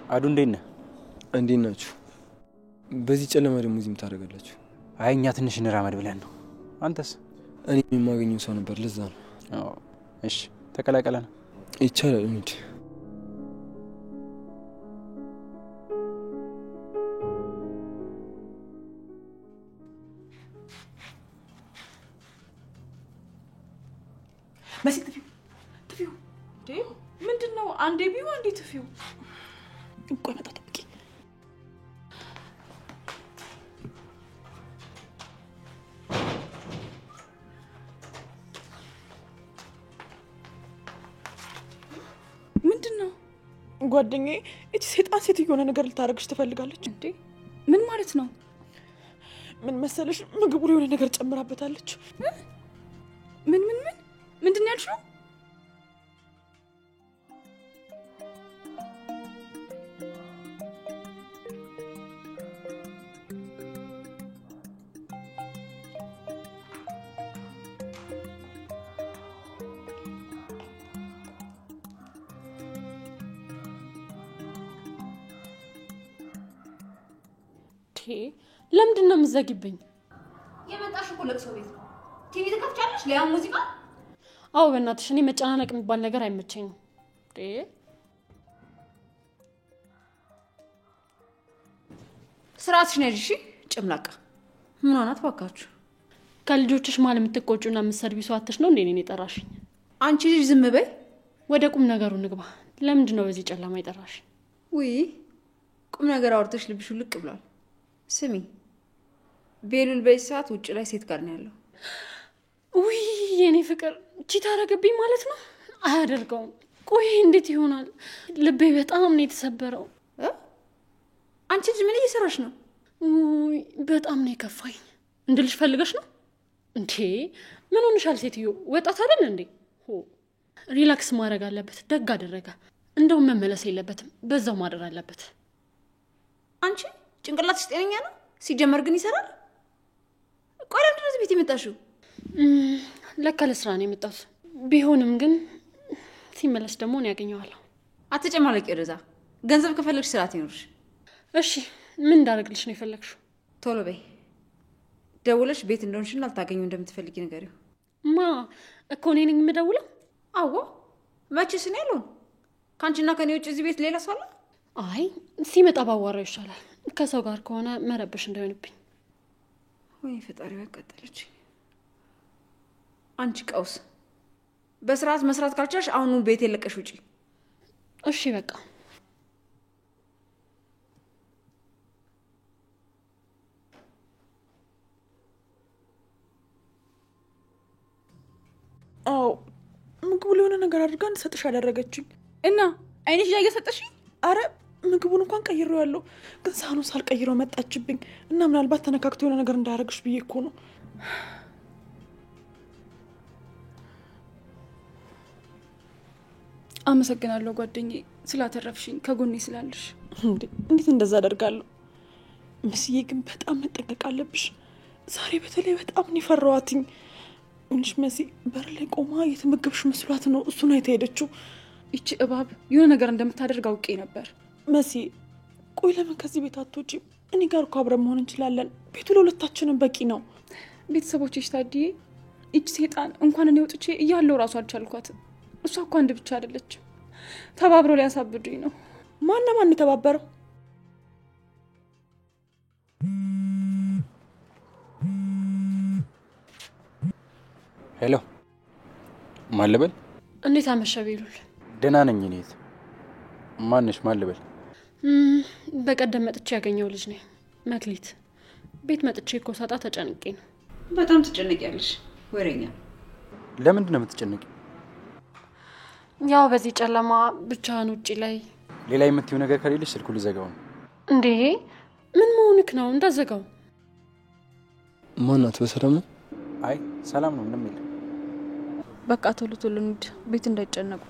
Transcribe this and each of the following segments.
አዱ እንዴት ነህ? እንዴት ናችሁ? በዚህ ጨለማ ደግሞ እዚህ ታደርጋላችሁ? አይ እኛ ትንሽ እንራመድ ብለን ነው። አንተስ? እኔ የማገኘው ሰው ነበር ለዛ ነው። አዎ እሺ ተቀላቀለን። ይቻላል እንዴ? መስክ ትፊው ዴ ምንድነው? አንዴ ቢው አንዴ ትፊው ቆይ መጣ ተብቂ ምንድነው? ጓደኛዬ እቺ ሰይጣን ሴት የሆነ ነገር ልታረግሽ ትፈልጋለች እንዴ? ምን ማለት ነው? ምን መሰለሽ ምግቡ ላይ የሆነ ነገር ጨምራበታለች። ምንድነው ያልሽው? ለምንድነው የምትዘጊብኝ? የመጣሽ እኮ ለቅሶ ቤት ነው። ቲቪ ተከፍቻለሽ? ለያ ሙዚቃ? አዎ በእናትሽ እኔ መጨናነቅ የሚባል ነገር አይመቸኝም። ስርዓትሽ ነሽ እሺ? ጭምላቃ ምን ሆናት ባካችሁ? ከልጆችሽ ማለት የምትቆጩና የምትሰርቢ ሰው አትሽ ነው እንዴ እኔን የጠራሽኝ? አንቺ ልጅ ዝም በይ። ወደ ቁም ነገሩ ንግባ። ለምንድነው በዚህ ጨለማ የጠራሽኝ? ውይ ቁም ነገር አውርተሽ ልብሽ ልቅ ብሏል። ስሚ ቤሉል በዚህ ሰዓት ውጭ ላይ ሴት ጋር ነው ያለው። ውይ የኔ ፍቅር ቺት አደረገብኝ ማለት ነው? አያደርገውም። ቆይ እንዴት ይሆናል? ልቤ በጣም ነው የተሰበረው። አንቺ ልጅ ምን እየሰራሽ ነው? ውይ በጣም ነው የከፋኝ። እንድልሽ ፈልገሽ ነው እንዴ? ምን ሆነሻል ሴትዮ? ወጣት አይደል እንዴ? ሪላክስ ማድረግ አለበት። ደግ አደረገ። እንደውም መመለስ የለበትም። በዛው ማድረግ አለበት። አንቺ ጭንቅላትሽ ጤነኛ ነው? ሲጀመር ግን ይሰራል። ቆይ ለምንድን ነው እዚህ ቤት የመጣሽው? ለካ ለስራ ነው የመጣሁት። ቢሆንም ግን ሲመለስ ደግሞ ነው ያገኘዋለሁ። አትጨማለቂ ወደዛ። ገንዘብ ከፈለግሽ ስርዓት ይኖርሽ። እሺ ምን እንዳደርግልሽ ነው የፈለግሽው? ቶሎ በይ። ደውለሽ ቤት እንደሆንሽና ልታገኙ እንደምትፈልጊ ንገሪው። ማ እኮ እኔ ነኝ የምደውለው? አዎ መቼስ እኔ አልሆን። ከአንቺና ከኔ ውጭ እዚህ ቤት ሌላ ሰው አለ? አይ ሲመጣ ባዋራው ይሻላል። ከሰው ጋር ከሆነ መረበሽ እንዳይሆንብኝ። ወይ ፈጣሪ ያቀጠለች። አንቺ ቀውስ። በስርዓት መስራት ካልቻልሽ አሁኑ ቤት የለቀሽ ውጪ። እሺ በቃ ምግቡ ላይ የሆነ ነገር አድርጋ እንድሰጥሽ አደረገችኝ እና አይንሽ ላይ እየሰጠሽኝ። አረ ምግቡን እንኳን ቀይሬዋለሁ፣ ግን ሳህኑን ሳልቀይረው መጣችብኝ እና ምናልባት ተነካክቶ የሆነ ነገር እንዳያረግሽ ብዬ እኮ ነው። አመሰግናለሁ ጓደኛዬ ስላተረፍሽኝ፣ ከጎኔ ስላለሽ። እንዴት እንደዛ አደርጋለሁ? ምስዬ ግን በጣም መጠንቀቅ አለብሽ። ዛሬ በተለይ በጣም ነው የፈራኋትኝ። ምንሽ መሲ በር ላይ ቆማ የተመገብሽ መስሏት ነው እሱን አይታ ሄደችው። ይቺ እባብ የሆነ ነገር እንደምታደርግ አውቄ ነበር። መሲ ቆይ ለምን ከዚህ ቤት አትወጪም? እኔ ጋር እኮ አብረን መሆን እንችላለን። ቤቱ ለሁለታችንም በቂ ነው። ቤተሰቦችሽ ታዲያ ይቺ ሰይጣን እንኳን እኔ ወጥቼ እያለው ራሱ አልቻልኳትም። እሷ እኮ አንድ ብቻ አይደለችም። ተባብረው ሊያሳብዱኝ ነው። ማን ተባበረው? ሄሎ ማን ልበል? እንዴት አመሸ ቤሉል? ደህና ነኝ። እኔት ማንሽ? ማን ልበል? በቀደም መጥቼ ያገኘው ልጅ ነኝ መክሊት። ቤት መጥቼ እኮ ሳጣ ተጨንቄ ነው። በጣም ትጨነቂያለሽ ወሬኛ። ለምንድን ነው የምትጨነቂ? ያው በዚህ ጨለማ ብቻህን ውጪ ላይ ሌላ የምትይው ነገር ከሌለሽ ስልኩ ልዘጋው ነው። እንዴ ምን መሆንክ ነው? እንዳዘጋው። ማናት? በሰላም ነው? አይ ሰላም ነው፣ ምንም የለም። በቃ ቶሎ እንሂድ፣ ቤት እንዳይጨነቁ።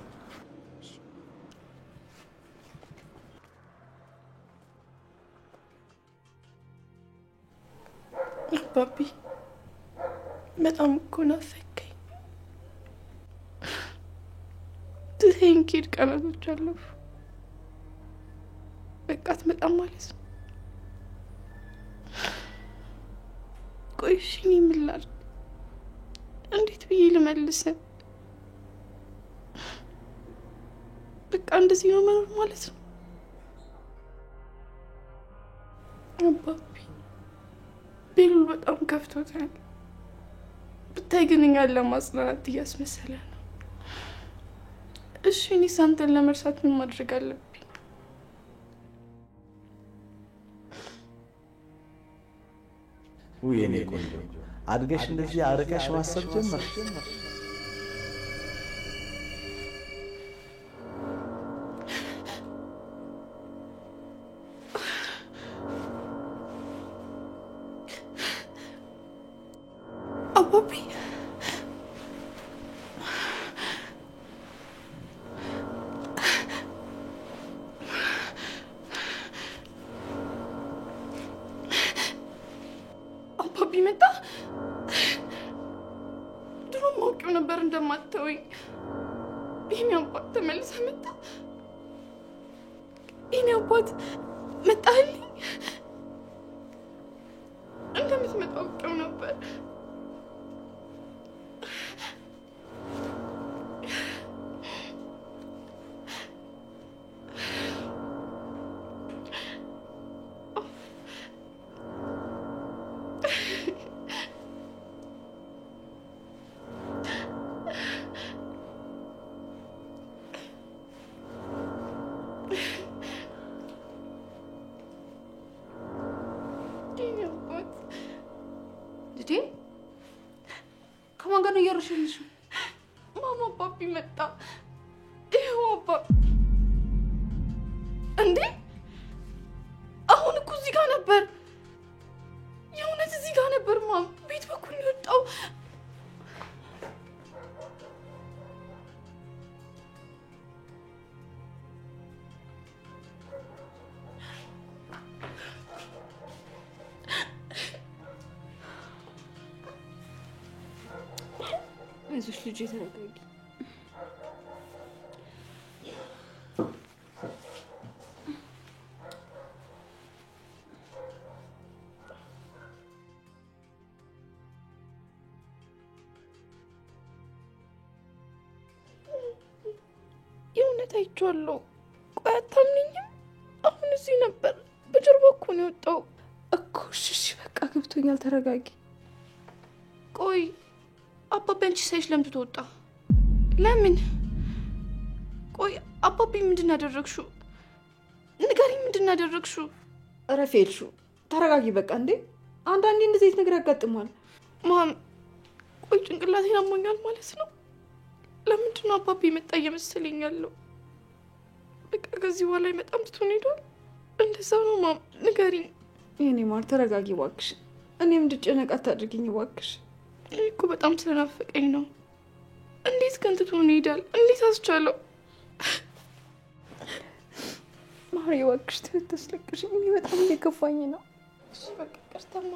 ባቢ በጣም እኮ ናፈቀኝ። ትሄንኪድ ቀናቶች አለፉ። በቃ አትመጣም ማለት ነው። ቆይ እሺ እኔ ምን ላድርግ? እንዴት ብዬ ልመልስ? በቃ እንደዚህ ነው መኖር ማለት ነው። አባቢ ቤሉል በጣም ከፍቶታል። ብታይ ግን እኛን ለማጽናናት እያስመሰለ ነው። እሺ እኔ አንተን ለመርሳት ምን ማድረግ አለብኝ? የኔ ቆንጆ አድገሽ እንደዚህ አርቀሽ ማሰብ ጀመርሽ። አባቢ አባቢ መጣ። ድሮ ማውቂው ነበር እንደማትተወኝ። የኔ አባት ተመልሰ መጣ። የኔ አባት መጣልኝ። እንደምትመጣ አውቂው ነበር። ከማን ጋር ነው እያረሽልሽ? ማማ አባቢ መጣ። ይኸው አባቢ እንዴ! አሁን እኮ እዚህ ጋር ነበር። የእውነት እዚህ ጋር ነበር። ማም ቤት በኩል የወጣው አይዞሽ ልጄ ተረጋጊ። የእውነት አይቼዋለሁ። ቆይ አታምኚኝም? አሁን እዚህ ነበር። በጀርባ እኮ ነው የወጣው እኮ። እሺ በቃ ገብቶኛል፣ ተረጋጊ። ቆይ አባቢ አንቺ ሳይሽ ለምን ተወጣ? ለምን? ቆይ አባቢ ምንድን ያደረግሽው? ንገሪኝ፣ ምንድን ያደረግሽው? ረፌልሹ ተረጋጊ በቃ። እንዴ አንዳንዴ እንደዚህ ነገር ያጋጥማል። ማም ቆይ ጭንቅላቴን አሞኛል ማለት ነው። ለምንድን ነው አባቢ መጣ እየመሰለኝ ያለው? በቃ ከዚህ በኋላ በጣም ትቶን ሄዷል። እንደዛ ነው ማም፣ ንገሪኝ። የኔ ማር ተረጋጊ እባክሽ። እኔም እንድጨነቅ አታድርጊኝ እባክሽ። እኔ እኮ በጣም ስለናፈቀኝ ነው። እንዴት ግን ትቶን ይሄዳል? እንዴት አስቻለው? ማር እባክሽ ተስለቅሽኝ። እኔ በጣም እየከፋኝ ነው። እሺ በቃ ቀርታማ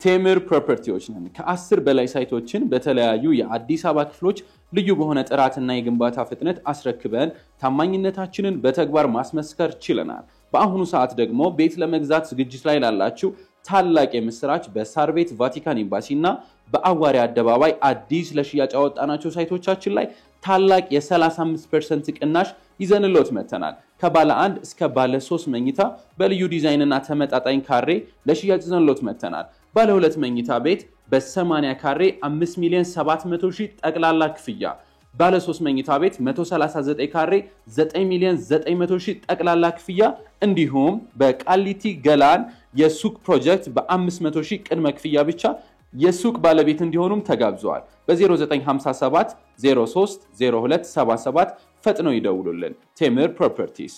ቴምር ፕሮፐርቲዎች ነን። ከ10 በላይ ሳይቶችን በተለያዩ የአዲስ አበባ ክፍሎች ልዩ በሆነ ጥራትና የግንባታ ፍጥነት አስረክበን ታማኝነታችንን በተግባር ማስመስከር ችለናል። በአሁኑ ሰዓት ደግሞ ቤት ለመግዛት ዝግጅት ላይ ላላችሁ ታላቅ የምስራች በሳር ቤት ቫቲካን ኤምባሲና በአዋሪ አደባባይ አዲስ ለሽያጭ ያወጣናቸው ሳይቶቻችን ላይ ታላቅ የ35% ቅናሽ ይዘንሎት መተናል። ከባለ 1 እስከ ባለ 3 መኝታ በልዩ ዲዛይንና ተመጣጣኝ ካሬ ለሽያጭ ይዘንሎት መተናል። ባለ 2 መኝታ ቤት በ80 ካሬ 5,700,000 ጠቅላላ ክፍያ፣ ባለ 3 መኝታ ቤት 139 ካሬ 9,900,000 ጠቅላላ ክፍያ እንዲሁም በቃሊቲ ገላን የሱቅ ፕሮጀክት በ500,000 ቅድመ ክፍያ ብቻ የሱቅ ባለቤት እንዲሆኑም ተጋብዘዋል። በ0957 03 02 77 ፈጥነው ይደውሉልን። ቴምር ፕሮፐርቲስ።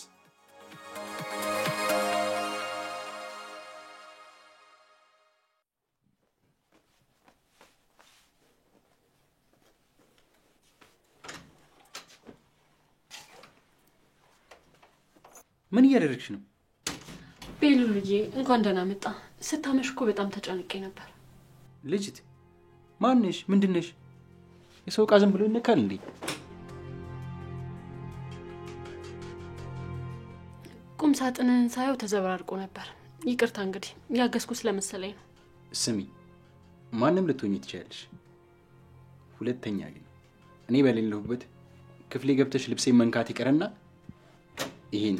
ምን እያደረግሽ ነው? ቤሉ ልጄ እንኳን ደህና መጣ። ስታመሽ እኮ በጣም ተጨንቄ ነበር። ልጅት ማንሽ? ምንድነሽ? የሰው ዕቃ ዝም ብሎ ይነካል እንዴ? ቁም ሳጥንን ሳየው ተዘበራርቆ ነበር። ይቅርታ እንግዲህ ያገዝኩ ስለመሰለኝ ነው። ስሚ ማንንም ልትሆኚ ትችያለሽ። ሁለተኛ ግን እኔ በሌለሁበት ክፍሌ ገብተሽ ልብሴ መንካት ይቀርና ይሄን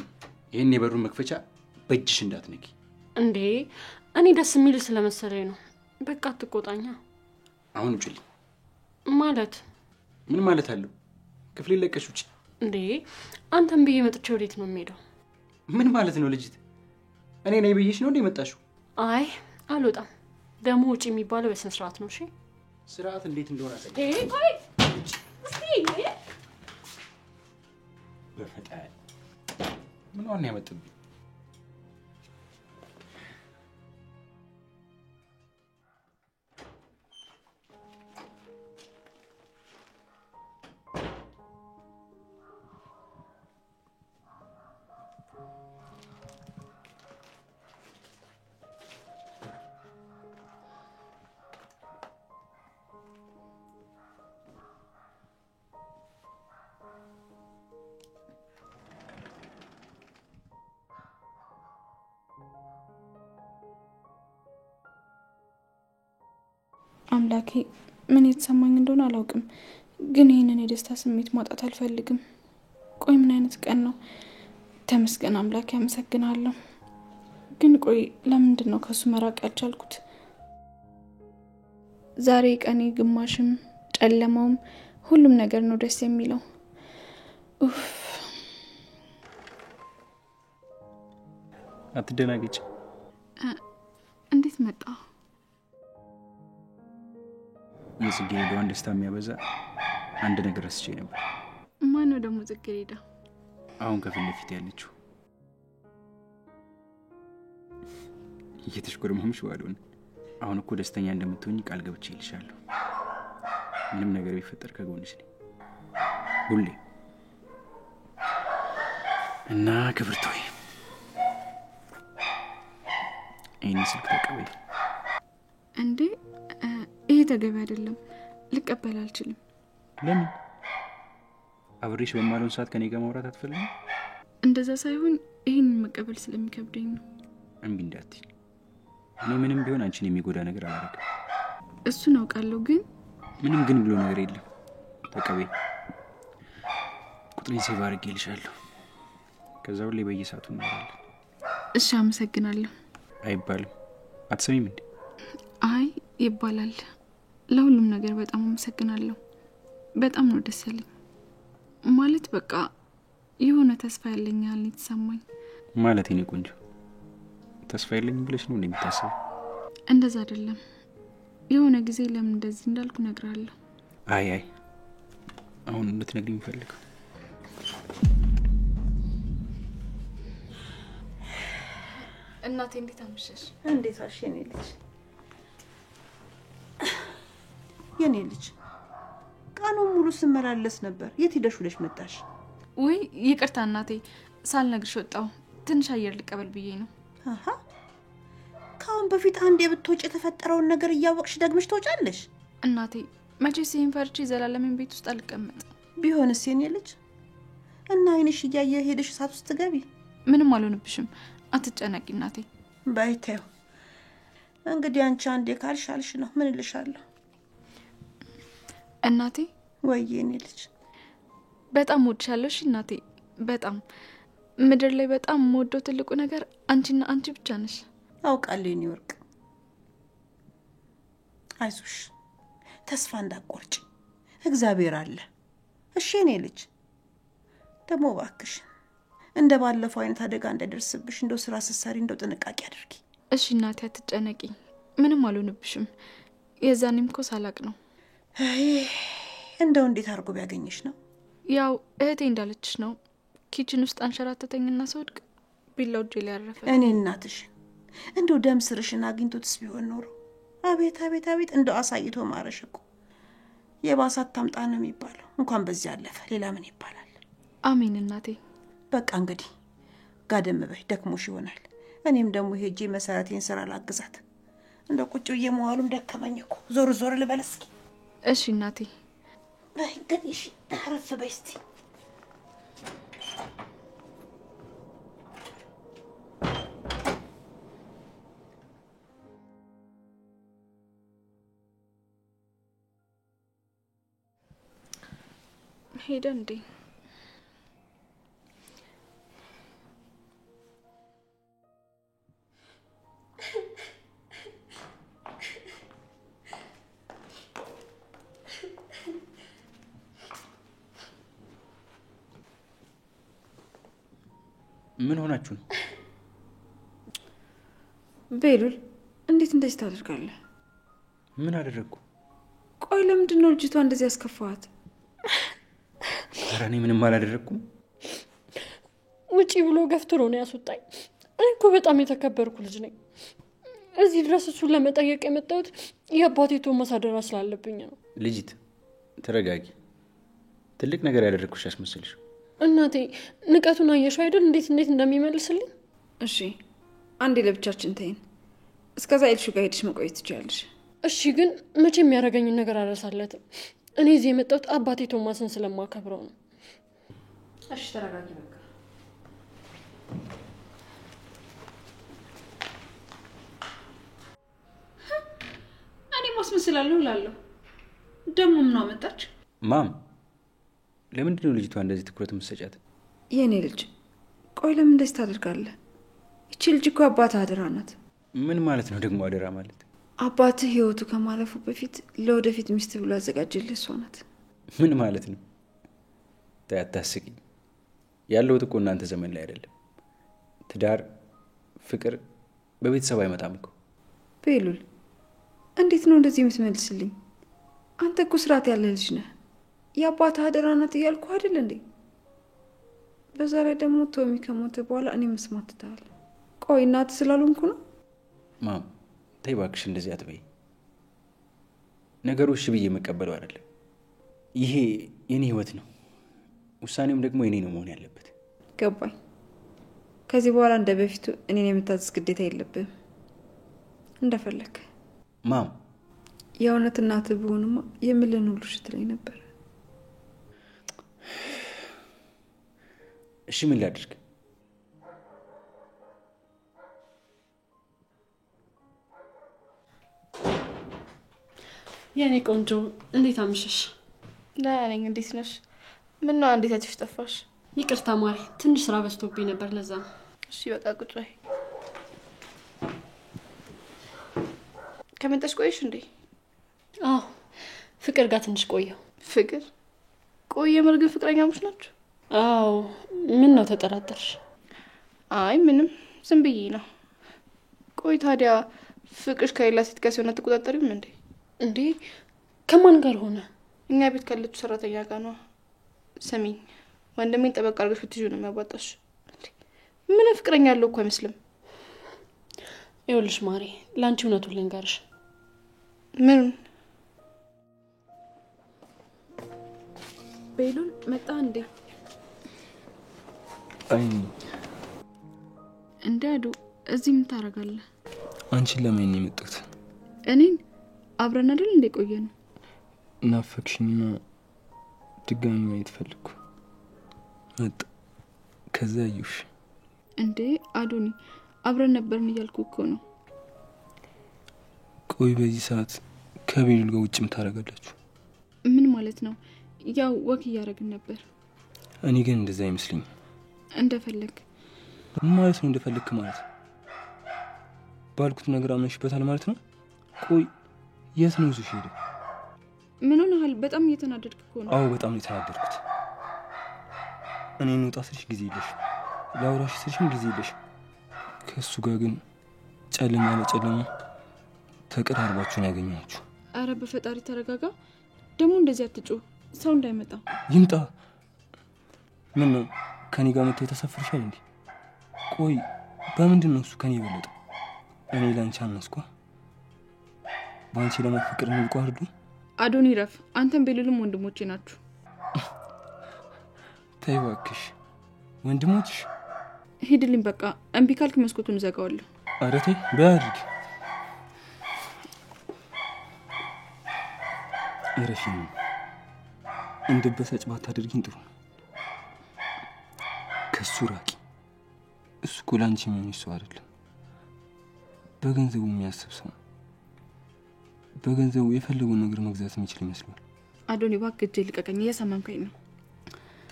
የበሩን መክፈቻ በእጅሽ እንዳትነኪ። እንዴ እኔ ደስ የሚል ስለመሰለኝ ነው። በቃ አትቆጣኛ። አሁን ውጪልኝ። ማለት ምን ማለት አለው? ክፍሌ ለቀሽ ውጪ። እንዴ አንተም ብዬ መጥቼ ወዴት ነው የምሄደው? ምን ማለት ነው ልጅት? እኔ ነኝ ብዬሽ ነው እንዴ መጣሽው? አይ አልወጣም። ደሞ ውጪ የሚባለው በስነ ስርዓት ነው። እሺ ስርዓት እንዴት እንደሆነ አሳይ። ቆይ እስቲ በፈጣሪ ምን ዋና ያመጣብኝ? አምላኬ ምን የተሰማኝ እንደሆነ አላውቅም፣ ግን ይህንን የደስታ ስሜት ማጣት አልፈልግም። ቆይ ምን አይነት ቀን ነው? ተመስገን አምላኬ፣ አመሰግናለሁ። ግን ቆይ ለምንድን ነው ከሱ መራቅ ያልቻልኩት? ዛሬ ቀኔ ግማሽም ጨለማውም ሁሉም ነገር ነው ደስ የሚለው። ኡፍ አትደናገጭ። እንዴት መጣ? የጽጌረዳዋን ደስታ የሚያበዛ አንድ ነገር ረስቼ ነበር። ማን ነው ደግሞ ጽጌረዳ? አሁን ከፊት ለፊት ያለችው። እየተሽኮረመምሽ ባልሆነ አሁን እኮ ደስተኛ እንደምትሆኝ ቃል ገብቼልሻለሁ። ምንም ነገር ቢፈጠር ከጎንሽ ነኝ ሁሌ። እና ክብርት ሆይ ይህን ስልክ ተቀበል። እንዴ ይሄ ተገቢ አይደለም፣ ልቀበል አልችልም። ለምን? አብሬሽ በማለውን ሰዓት ከኔ ጋር ማውራት አትፈልጊም? እንደዛ ሳይሆን ይሄን መቀበል ስለሚከብደኝ ነው። እምቢ እንዳትይ። እኔ ምንም ቢሆን አንቺን የሚጎዳ ነገር አላደርግም። እሱን አውቃለሁ፣ ግን ምንም ግን ብሎ ነገር የለም። ተቀበይ። ቁጥሬን ሴቭ አድርጌልሻለሁ። ከዛ ሁሌ በየሰዓቱ እናወራለን። እሺ አመሰግናለሁ። አይባልም። አትሰሚም እንዴ? አይ ይባላል። ለሁሉም ነገር በጣም አመሰግናለሁ። በጣም ነው ደስ ያለኝ። ማለት በቃ የሆነ ተስፋ ያለኝ ያህል የተሰማኝ። ማለት እኔ ቆንጆ ተስፋ ያለኝ ብለሽ ነው እንደምታስበው? እንደዛ አይደለም። የሆነ ጊዜ ለምን እንደዚህ እንዳልኩ ነግራለሁ። አይ አሁን እንድትነግሪኝ ፈልገው። እናቴ እንዴት አመሸሽ? እንዴት አልሽ የኔ ልጅ? የኔ ልጅ ቀኑን ሙሉ ስመላለስ ነበር። የት ሄደሽ ውለሽ መጣሽ? ወይ ይቅርታ እናቴ፣ ሳልነግርሽ ወጣሁ። ትንሽ አየር ልቀበል ብዬ ነው። አሃ ካሁን በፊት አንድ የብትወጪ የተፈጠረውን ነገር እያወቅሽ ደግመሽ ትወጫለሽ? እናቴ መቼስ ይሄን ፈርቼ ዘላለምን ቤት ውስጥ አልቀመጥም። ቢሆንስ የኔ ልጅ? እና አይንሽ እያየ ሄደሽ እሳት ውስጥ ገቢ። ምንም አልሆንብሽም፣ አትጨነቂ እናቴ። ባይተው እንግዲህ አንቺ አንዴ ካልሻልሽ ነው። ምን እልሻለሁ እናቴ? ወይ የኔ ልጅ በጣም ወድሻለሁ። እሺ እናቴ፣ በጣም ምድር ላይ በጣም የምወደው ትልቁ ነገር አንቺና አንቺ ብቻ ነሽ። አውቃለሁ የኔ ወርቅ። አይዞሽ፣ ተስፋ እንዳትቆርጪ፣ እግዚአብሔር አለ። እሺ የኔ ልጅ። ደግሞ እባክሽ እንደ ባለፈው አይነት አደጋ እንዳይደርስብሽ እንደው ስራ ስትሰሪ እንደው ጥንቃቄ አድርጊ። እሺ እናቴ፣ አትጨነቂ፣ ምንም አልሆንብሽም። የዛኔም እኮ ሳላቅ ነው። እንደው እንዴት አድርጎ ቢያገኝሽ ነው? ያው እህቴ እንዳለችሽ ነው። ኪችን ውስጥ አንሸራተተኝና ስወድቅ ቢላው እጄ ላይ ያረፈ። እኔ እናትሽ እንደው ደም ስርሽን አግኝቶትስ ቢሆን ኖሮ አቤት አቤት አቤት፣ እንደው አሳይቶ ማረሽ እኮ። የባሳት ታምጣ ነው የሚባለው። እንኳን በዚህ አለፈ፣ ሌላ ምን ይባላል? አሜን እናቴ። በቃ እንግዲህ ጋደም በይ፣ ደክሞሽ ይሆናል። እኔም ደግሞ ሄጄ መሰረቴን ስራ ላግዛት። እንደው ቁጭ ብዬ መዋሉም ደከመኝ እኮ። ዞር ዞር ልበል እስኪ። እሺ እናቴ። በይ እንግዲህ እሺ፣ አረፍ በይ እስቲ። ሄደ እንዴ? ምን ሆናችሁ ነው? ቤሉል እንዴት እንደዚህ ታደርጋለህ? ምን አደረግኩ? ቆይ ለምንድን ነው ልጅቷ እንደዚህ ያስከፋዋት? ኧረ እኔ ምንም አላደረግኩም። ውጪ ብሎ ገፍትሮ ነው ያስወጣኝ። እኔ እኮ በጣም የተከበርኩ ልጅ ነኝ። እዚህ ድረስ እሱን ለመጠየቅ የመጣሁት የአባቴ ቶማስ አደራ ስላለብኝ ነው። ልጅት ተረጋጊ። ትልቅ ነገር ያደረግኩሽ ያስመስልሽ። እናቴ ንቀቱን አየሽው አይደል? እንዴት እንደሚመልስልኝ። እሺ አንዴ ለብቻችን ተይን። እስከዛ ኤልሹ ጋር ሄድሽ መቆየት ትችያለሽ። እሺ ግን መቼ የሚያደርገኝን ነገር አልረሳለትም። እኔ እዚህ የመጣሁት አባቴ ቶማስን ስለማከብረው ነው። እሺ ተረጋጊ በቃ። እኔ ማስመስላለሁ እላለሁ። ደግሞ ምን አመጣች? ማም ለምንድን ነው ልጅቷ እንደዚህ ትኩረት የምትሰጫት? የኔ ልጅ ቆይ ለምን እንደዚህ ታደርጋለህ? እቺ ልጅ እኮ አባትህ አደራ ናት። ምን ማለት ነው ደግሞ አደራ ማለት? አባትህ ህይወቱ ከማለፉ በፊት ለወደፊት ሚስት ብሎ ያዘጋጀልህ እሷ ናት። ምን ማለት ነው? አታስቂኝ። ያለሁት እኮ እናንተ ዘመን ላይ አይደለም። ትዳር፣ ፍቅር በቤተሰብ አይመጣም እኮ። ቤሉል እንዴት ነው እንደዚህ የምትመልስልኝ? አንተ እኮ ስርዓት ያለ ልጅ ነህ። የአባትህ አደራ ናት እያልኩ አይደል እንዴ? በዛ ላይ ደግሞ ቶሚ ከሞተ በኋላ እኔ መስማት ትተሃል። ቆይ እናትህ ስላልሆንኩ ነው? ማም ተይ እባክሽ እንደዚህ አትበይ። ነገሮች ብዬ የምቀበለው አይደለም። ይሄ የኔ ህይወት ነው። ውሳኔውም ደግሞ የኔ ነው መሆን ያለበት። ገባኝ። ከዚህ በኋላ እንደ በፊቱ እኔን የምታዘዝ ግዴታ የለብህም። እንደፈለክ ማም። የእውነት እናትህ ብሆንማ የምልህን ሁሉ እሺ ትለኝ ነበር። እሺ ምን ላድርግ? የኔ ቆንጆ እንዴት አምሽሽ? ደህና ነኝ። እንዴት ነሽ? ምን ነው እንዴት አትሽ ጠፋሽ? ይቅርታ ማሪ፣ ትንሽ ስራ በዝቶብኝ ነበር ለዛ። እሺ በቃ ቁጭ በይ። ከመጣሽ ቆይሽ እንዴ? አዎ ፍቅር ጋር ትንሽ ቆየሁ። ፍቅር? ቆየ መርግን ፍቅረኛሞች ናችሁ? አዎ። ምን ነው ተጠራጠርሽ? አይ ምንም ዝም ብዬ ነው። ቆይ ታዲያ ፍቅርሽ ከሌላ ሴት ጋር ሲሆን አትቆጣጠሪም እንዴ? እንዴ ከማን ጋር ሆነ? እኛ ቤት ካለችው ሰራተኛ ጋር ነው። ስሚኝ ወንድሜን ጠበቅ አድርገሽ ብትይዙ ነው የሚያዋጣሽ። ምን ፍቅረኛ ያለው እኮ አይመስልም። ይኸውልሽ ማሪ፣ ላንቺ እውነቱን ልንገርሽ። ምን? ቤሉል መጣ እንዴ? አይ እንዳዱ እዚህ ምን ታረጋለህ? አንቺን ለምን ነው የመጣሁት? እኔን አብረን አይደል እንደ ቆየን? ናፈቅሽኝና ድጋሚ ማየት ፈልኩ። መጣ ከዛ አዩሽ። እንዴ አዶኒ አብረን ነበርን እያልኩ እኮ ነው። ቆይ በዚህ ሰዓት ከቤሉል ጋር ውጭ ምታረጋላችሁ? ምን ማለት ነው? ያው ወክ እያደረግን ነበር። እኔ ግን እንደዛ አይመስልኝም። እንደፈለክ ማለት ነው? እንደፈለክ ማለት ባልኩት ነገር አመንሽበታል ማለት ነው? ቆይ የት ነው እዚህ ሄደ? ምን ሆነሃል? በጣም እየተናደድክ እኮ ነው። አዎ በጣም የተናደድኩት። እኔ እንውጣ ስልሽ ጊዜ የለሽ፣ ላውራሽ ስልሽም ጊዜ የለሽ። ከእሱ ጋር ግን ጨለማ ለጨለማ ተቀራርባችሁን ያገኛችሁ። አረ በፈጣሪ ተረጋጋ። ደግሞ እንደዚህ አትጮህ፣ ሰው እንዳይመጣ። ይምጣ። ምን ነው ከኔ ጋር መጥተህ ተሰፍርሻል እንዴ? ቆይ በምንድን ነው እሱ ከኔ የበለጠ? እኔ ላንቺ አነስኳ? ባንቺ ለማፍቀር እንልቋርዱ? አዶኒ ረፍ። አንተም ቤሉልም ወንድሞቼ ናችሁ። ተይ እባክሽ። ወንድሞችሽ? ሂድልኝ በቃ። እምቢ ካልክ መስኮቱን ዘጋዋለሁ። ኧረ ተይ በያድርግ። እረፊኝ። እንደበሰጭ ባታደርጊኝ ጥሩ ነው። ከሱ ራቂ። እሱ እኮ ላንቺ የሚሆንሽ ሰው አይደለም። በገንዘቡ የሚያስብ ሰው፣ በገንዘቡ የፈለገውን ነገር መግዛት የሚችል ይመስላል። አዶኒ እባክህ እጄ ልቀቀኝ። እየሰማምከኝ ነው።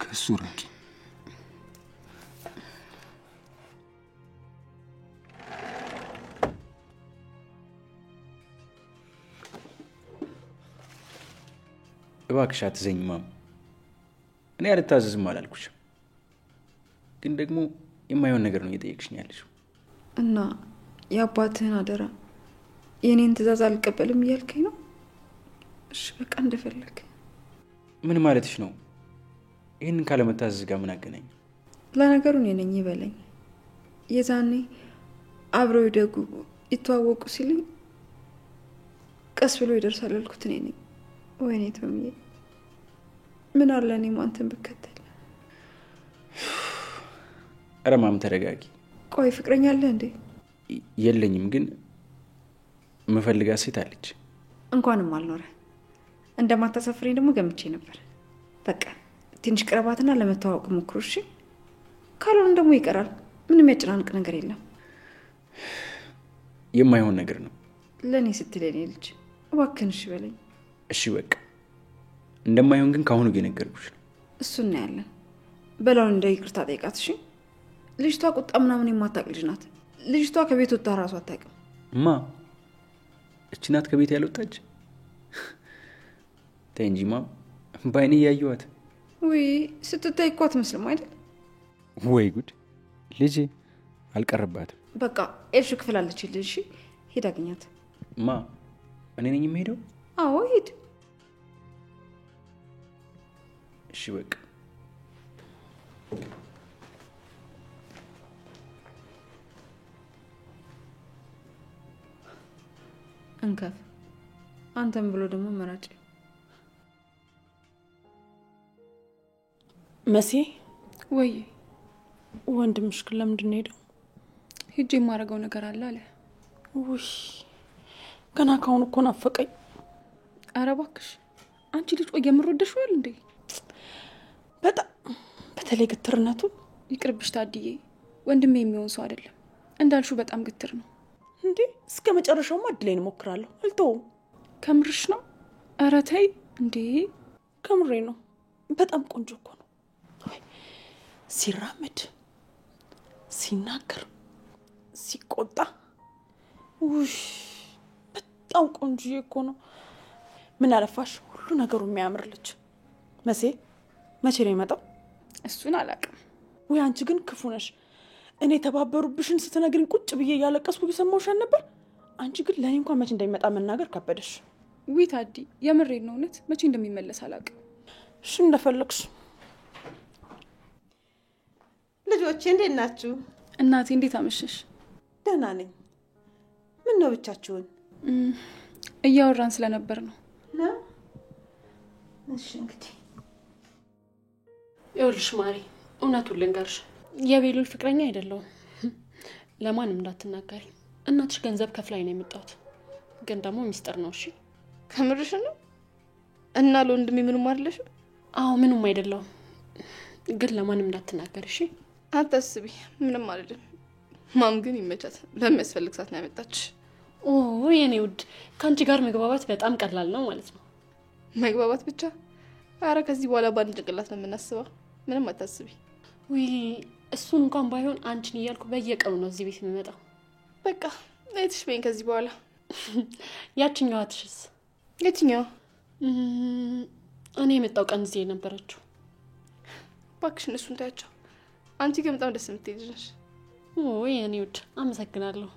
ከሱ ራቂ። እባክሽ አትዘኝ ማም። እኔ አልታዘዝም አላልኩሽም፣ ግን ደግሞ የማይሆን ነገር ነው እየጠየቅሽኝ ያለሽው። እና የአባትህን አደራ የኔን ትእዛዝ አልቀበልም እያልከኝ ነው? እሺ በቃ እንደፈለግ። ምን ማለትሽ ነው? ይህንን ካለመታዘዝ ጋር ምን አገናኝ? ለነገሩ እኔ ነኝ ይበለኝ። የዛኔ አብረው ይደጉ ይተዋወቁ ሲልኝ ቀስ ብሎ ይደርሳል ያልኩት እኔ ነኝ። ወይኔ ቶሚዬ፣ ምን አለ እኔም አንተን ብከተል። ኧረ ማም ተረጋጊ። ቆይ ፍቅረኛ አለ እንዴ? የለኝም፣ ግን የምፈልጋት ሴት አለች። እንኳንም አልኖረ። እንደማታሳፍረኝ ደግሞ ገምቼ ነበር። በቃ ትንሽ ቅረባትና ለመተዋወቅ ሞክሩ እሺ? ካልሆነ ደግሞ ይቀራል። ምንም ያጨናንቅ ነገር የለም። የማይሆን ነገር ነው። ለእኔ ስትል የኔ ልጅ እባክህን እሺ በለኝ። እሺ በቃ እንደማይሆን ግን ካሁኑ እየነገርኩሽ ነው። እሱ እናያለን። በላውን እንደ ይቅርታ ጠይቃት እሺ? ልጅቷ ቁጣ ምናምን የማታውቅ ልጅ ናት። ልጅቷ ከቤት ወጣ ራሱ አታውቅም። ማ እቺ ናት ከቤት ያልወጣች? ተይ እንጂ ማም፣ በአይኔ እያየኋት። ውይ ስትታይ እኮ አትመስልም አይደል? ወይ ጉድ! ልጄ አልቀረባትም። በቃ ኤልሹ ክፍል አለች ልጅ። እሺ ሂድ አገኛት። ማ እኔ ነኝ የምሄደው? አዎ ሂድ። እሺ በቃ እንከፍ። አንተም ብሎ ደግሞ መራጭ። መሲ ወይ ወንድምሽ ግን ለምንድን ነው ሄደው? ሂጅ የማደርገው ነገር አለ አለ። ውይ ገና ካሁን እኮ ናፈቀኝ። ኧረ እባክሽ አንቺ ልጅ ቆይ የምር ወደሽዋል እንዴ? በጣም በተለይ ግትርነቱ። ይቅርብሽ ታድዬ፣ ወንድሜ የሚሆን ሰው አይደለም እንዳልሽው፣ በጣም ግትር ነው እንዴ። እስከ መጨረሻውማ እድሌን እሞክራለሁ። አልተውም። ከምርሽ ነው? ኧረ ተይ እንዴ። ከምሬ ነው። በጣም ቆንጆ እኮ ነው። ሲራመድ፣ ሲናገር፣ ሲቆጣ፣ ውይ በጣም ቆንጆ እኮ ነው። ምን አለፋሽ ሁሉ ነገሩ የሚያምር ልጅ። መሴ መቼ ነው የመጣው? እሱን አላውቅም። ወይ አንቺ ግን ክፉ ነሽ። እኔ የተባበሩብሽን ስትነግሪኝ ቁጭ ብዬ እያለቀስኩ እየሰማሁሽ ነበር። አንቺ ግን ለእኔ እንኳን መቼ እንደሚመጣ መናገር ከበደሽ። ውይ ታዲ የምሬን ነው። እውነት መቼ እንደሚመለስ አላውቅም። እሺ እንደፈለግሽ። ልጆቼ እንዴት ናችሁ? እናቴ እንዴት አመሸሽ? ደህና ነኝ። ምን ነው ብቻችሁን? እያወራን ስለነበር ነው። እሺ እንግዲህ ይኸውልሽ ማሪ፣ እውነቱን ልንገርሽ፣ የቤሉል ፍቅረኛ አይደለሁም። ለማንም እንዳትናገሪ። እናትሽ ገንዘብ ከፍላኝ ነው የመጣሁት፣ ግን ደግሞ ሚስጥር ነው። እሺ ከምርሽ ነው? እና ለወንድሜ ምንም አይደለሽ? አዎ ምንም አይደለሁም፣ ግን ለማንም እንዳትናገሪ እሺ? አታስቢ፣ ምንም አይደለም። ማም ግን ይመቻት፣ ለሚያስፈልግ ሰዓት ነው ያመጣች። ኦ የኔ ውድ፣ ከአንቺ ጋር መግባባት በጣም ቀላል ነው ማለት ነው። መግባባት ብቻ? አረ ከዚህ በኋላ ባንድ ጭንቅላት ነው የምናስበው። ምንም አታስቢ። ውይ እሱን እንኳን ባይሆን አንቺን እያልኩ በየቀኑ ነው እዚህ ቤት የምመጣው። በቃ እህትሽ በይኝ ከዚህ በኋላ። ያችኛዋ እህትሽስ? የትኛዋ? እኔ የመጣው ቀን እዚህ የነበረችው። እባክሽ እነሱን ታያቸው። አንቺ ግን በጣም ደስ የምትይ ልጅ ነሽ። ወይ እኔ ውድ አመሰግናለሁ።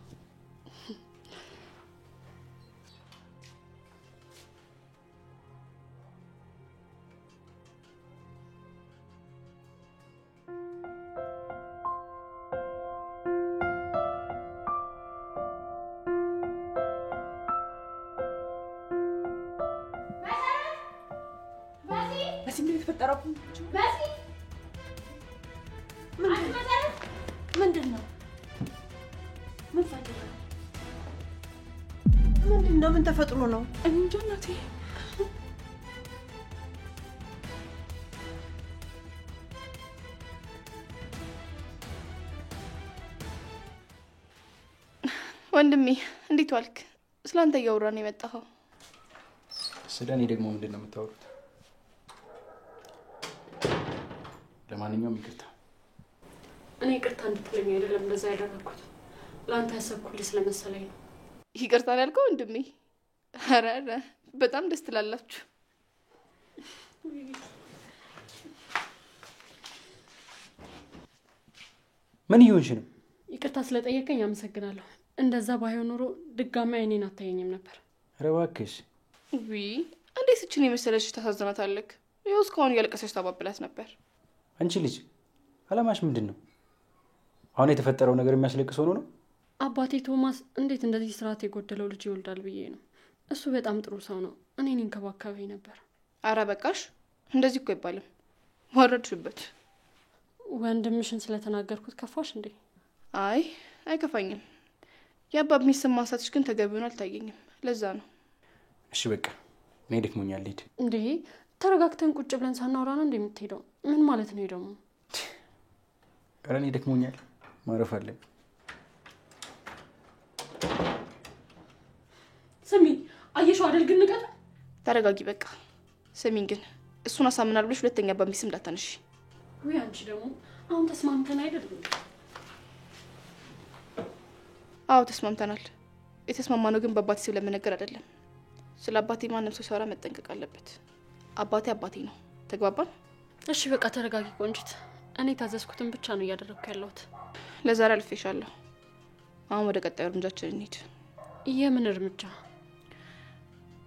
ምንድን ነው? ምን ተፈጥሮ ነው? እንጃ እናቴ። ወንድሜ እንዴት ዋልክ? ስላንተ እያወራን የመጣኸው? ስለ እኔ ደግሞ ምንድን ነው የምታወሩት? ለማንኛውም ይቅርታ። እኔ ይቅርታ እንድትለኝ አይደለም እንደዛ ያደረኩት ለአንተ ያሰብኩልህ ስለመሰለኝ ነው። ይቅርታ ነው ያልከው ወንድሜ? ኧረ በጣም ደስ ትላላችሁ። ምን ይሆንሽ ነው? ይቅርታ ስለጠየቀኝ አመሰግናለሁ። እንደዛ ባይሆን ኖሮ ድጋሚ አይኔን አታየኝም ነበር። ኧረ እባክሽ። እንዴት እችን የመሰለች ታሳዝናታለህ? ይኸው እስካሁን እያለቀሰች ታባብላት ነበር። አንቺ ልጅ አላማሽ ምንድን ነው? አሁን የተፈጠረው ነገር የሚያስለቅስ ሆኖ ነው? አባቴ ቶማስ እንዴት እንደዚህ ስርዓት የጎደለው ልጅ ይወልዳል ብዬ ነው። እሱ በጣም ጥሩ ሰው ነው። እኔን ይንከባከበኝ ነበር። አረ በቃሽ፣ እንደዚህ እኮ አይባልም። ወረድሽበት። ወንድምሽን ስለተናገርኩት ከፋሽ እንዴ? አይ አይከፋኝም። የአባብ ሚስም ማሳትሽ ግን ተገቢውን አልታየኝም። ለዛ ነው። እሺ በቃ እኔ ደክሞኛል ልሂድ። እንዴ ተረጋግተን ቁጭ ብለን ሳናወራ ነው እንደምትሄደው? ምን ማለት ነው ደግሞ? ኧረ እኔ ደክሞኛል፣ ማረፍ አለብኝ። ስሚ አየሽው አይደል? ግን ንቀት። ተረጋጊ በቃ። ስሚኝ ግን እሱን አሳምናል ብለሽ ሁለተኛ አባብ ሚስም እንዳታነሺ። ወይ አንቺ ደግሞ አሁን ተስማምተን አይደል? አዎ ተስማምተናል። የተስማማነው ግን በአባቴ ስም ለመነገር አይደለም። ስለ አባቴ ማንም ሰው ሲያወራ መጠንቀቅ አለበት። አባቴ አባቴ ነው። ተግባባን? እሺ በቃ ተረጋጊ ቆንጂት። እኔ ታዘዝኩትን ብቻ ነው እያደረኩ ያለሁት። ለዛሬ አልፌሻለሁ። አሁን ወደ ቀጣዩ እርምጃችን እንሂድ። የምን እርምጃ?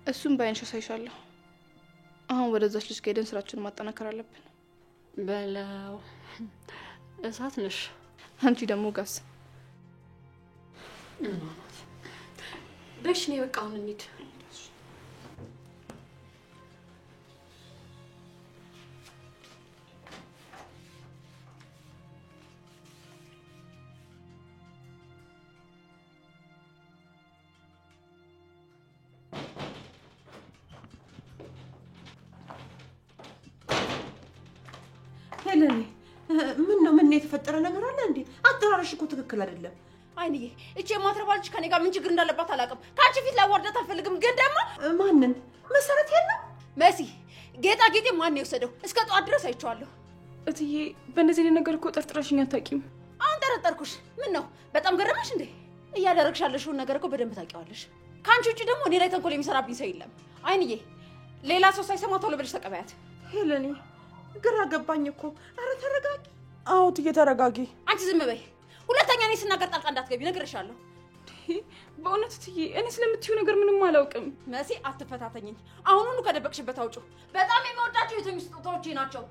እሱም ባይንሽ አሳይሻለሁ። አሁን ወደዛች ልጅ ከሄደን ስራችንን ማጠናከር አለብን። በለው እሳት ነሽ። አንቺ ደግሞ ጋስ። በሽ ነው በቃ አሁን እንሂድ። ሄለኔ ምን ነው? ምን የተፈጠረ ነገር አለ እንዴ? አጠራርሽ እኮ ትክክል አይደለም። አይንዬ እቺ የማትረባልሽ ከኔ ጋር ምን ችግር እንዳለባት አላውቅም። ካንቺ ፊት ላይ ወርደት አልፈልግም። ግን ደግሞ ማንን መሰረት የለም መሲ ጌጣጌጤ ማን ነው የወሰደው? እስከ ጠዋት ድረስ አይቼዋለሁ። እትዬ በእንደዚህ አይነት ነገር እኮ ጠርጥረሽኝ አታውቂም። አሁን ጠረጠርኩሽ። ምን ነው በጣም ገረመሽ እንዴ? እያደረግሽ ያለሽውን ነገር እኮ በደንብ ታውቂዋለሽ። ካንቺ ውጪ ደግሞ እኔ ላይ ተንኮል የሚሰራብኝ ሰው የለም። አይንዬ ሌላ ሰው ሳይሰማ ቶሎ ብለሽ ተቀበያት። ሄለኔ ግራ ገባኝ እኮ። አረ ተረጋጊ። አዎ እትዬ ተረጋጊ። አንቺ ዝም በይ። ሁለተኛ እኔ ስናገር ጣልቃ እንዳትገቢ ነግሬሻለሁ። በእውነት እትዬ እኔ ስለምትዩ ነገር ምንም አላውቅም። መሲ አትፈታተኝኝ። አሁኑኑ ከደበቅሽበት አውጪው። በጣም የሚወዳቸው የትም ስጦታዎቼ ናቸው።